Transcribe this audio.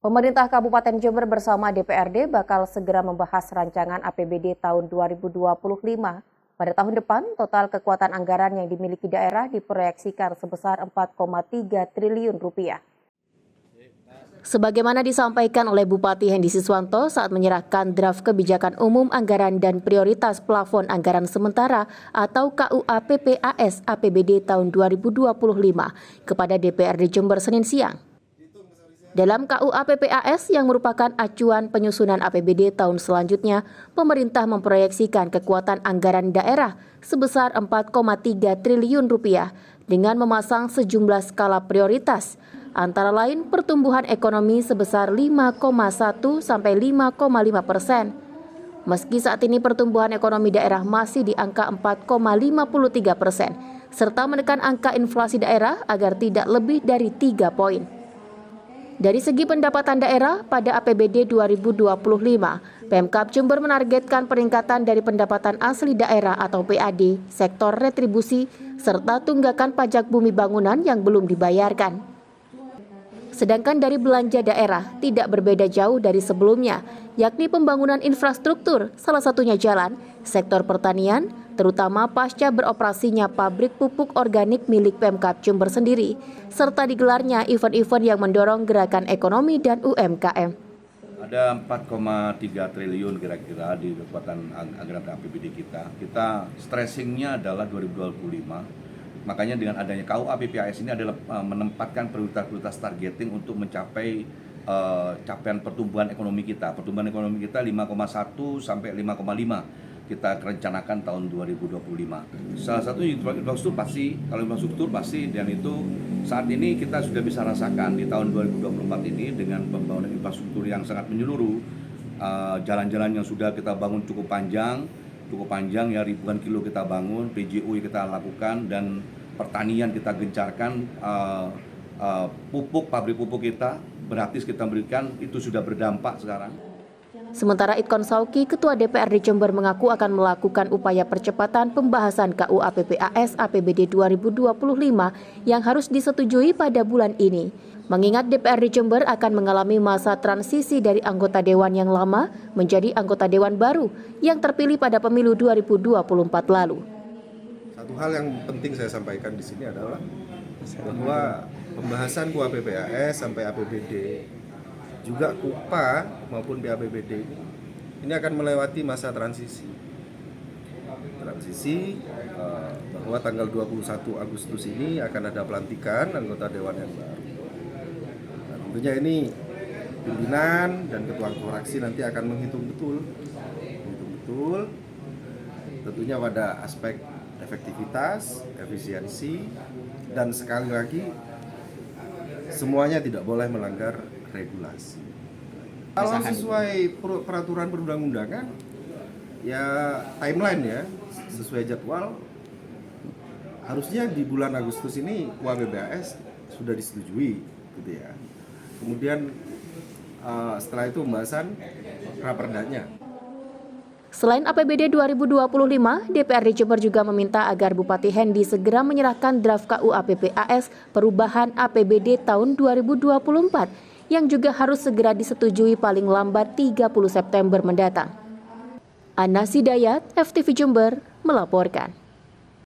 Pemerintah Kabupaten Jember bersama DPRD bakal segera membahas rancangan APBD tahun 2025. Pada tahun depan, total kekuatan anggaran yang dimiliki daerah diproyeksikan sebesar 4,3 triliun rupiah. Sebagaimana disampaikan oleh Bupati Hendy Siswanto saat menyerahkan draft kebijakan umum anggaran dan prioritas plafon anggaran sementara atau KUA PPAS APBD tahun 2025 kepada DPRD Jember Senin siang. Dalam KUA PPAS yang merupakan acuan penyusunan APBD tahun selanjutnya, pemerintah memproyeksikan kekuatan anggaran daerah sebesar 4,3 triliun rupiah dengan memasang sejumlah skala prioritas, antara lain pertumbuhan ekonomi sebesar 5,1 sampai 5,5%. Meski saat ini pertumbuhan ekonomi daerah masih di angka 4,53%, serta menekan angka inflasi daerah agar tidak lebih dari 3 poin. Dari segi pendapatan daerah, pada APBD 2025, Pemkab Jember menargetkan peningkatan dari pendapatan asli daerah atau PAD, sektor retribusi, serta tunggakan pajak bumi bangunan yang belum dibayarkan. Sedangkan dari belanja daerah tidak berbeda jauh dari sebelumnya, yakni pembangunan infrastruktur, salah satunya jalan, sektor pertanian, terutama pasca beroperasinya pabrik pupuk organik milik Pemkab Jember sendiri, serta digelarnya event-event yang mendorong gerakan ekonomi dan UMKM. Ada 4,3 triliun kira-kira di kekuatan anggaran APBD kita. Kita stressingnya adalah 2025. Makanya dengan adanya KUA PPAS ini adalah menempatkan prioritas targeting untuk mencapai capaian pertumbuhan ekonomi kita. Pertumbuhan ekonomi kita 5,1 sampai 5,5 kita rencanakan tahun 2025. Salah satu infrastruktur pasti, kalau infrastruktur pasti, dan itu saat ini kita sudah bisa rasakan di tahun 2024 ini dengan pembangunan infrastruktur yang sangat menyeluruh, jalan-jalan yang sudah kita bangun cukup panjang ya, ribuan kilo kita bangun, PJU kita lakukan, dan pertanian kita gencarkan, pabrik pupuk kita gratis kita berikan, itu sudah berdampak sekarang. Sementara Itkon Sauki, Ketua DPRD Jember mengaku akan melakukan upaya percepatan pembahasan KUA PPAS APBD 2025 yang harus disetujui pada bulan ini. Mengingat DPRD Jember akan mengalami masa transisi dari anggota dewan yang lama menjadi anggota dewan baru yang terpilih pada pemilu 2024 lalu. Satu hal yang penting saya sampaikan di sini adalah bahwa pembahasan KUA PPAS sampai APBD juga KUPA maupun BAPBD ini akan melewati masa transisi bahwa tanggal 21 Agustus ini akan ada pelantikan anggota dewan yang baru. Nah, tentunya ini pimpinan dan ketua fraksi nanti akan menghitung betul tentunya pada aspek efektivitas, efisiensi, dan sekali lagi semuanya tidak boleh melanggar regulasi. Kalau sesuai peraturan perundang-undangan, ya timeline ya, sesuai jadwal, harusnya di bulan Agustus ini KUA PPAS sudah disetujui, gitu ya. Kemudian setelah itu pembahasan raperdanya. Selain APBD 2025, DPRD Jember juga meminta agar Bupati Hendy segera menyerahkan draft KUA PPAS perubahan APBD tahun 2024 yang juga harus segera disetujui paling lambat 30 September mendatang. Anas Hidayat, FTV Jember, melaporkan.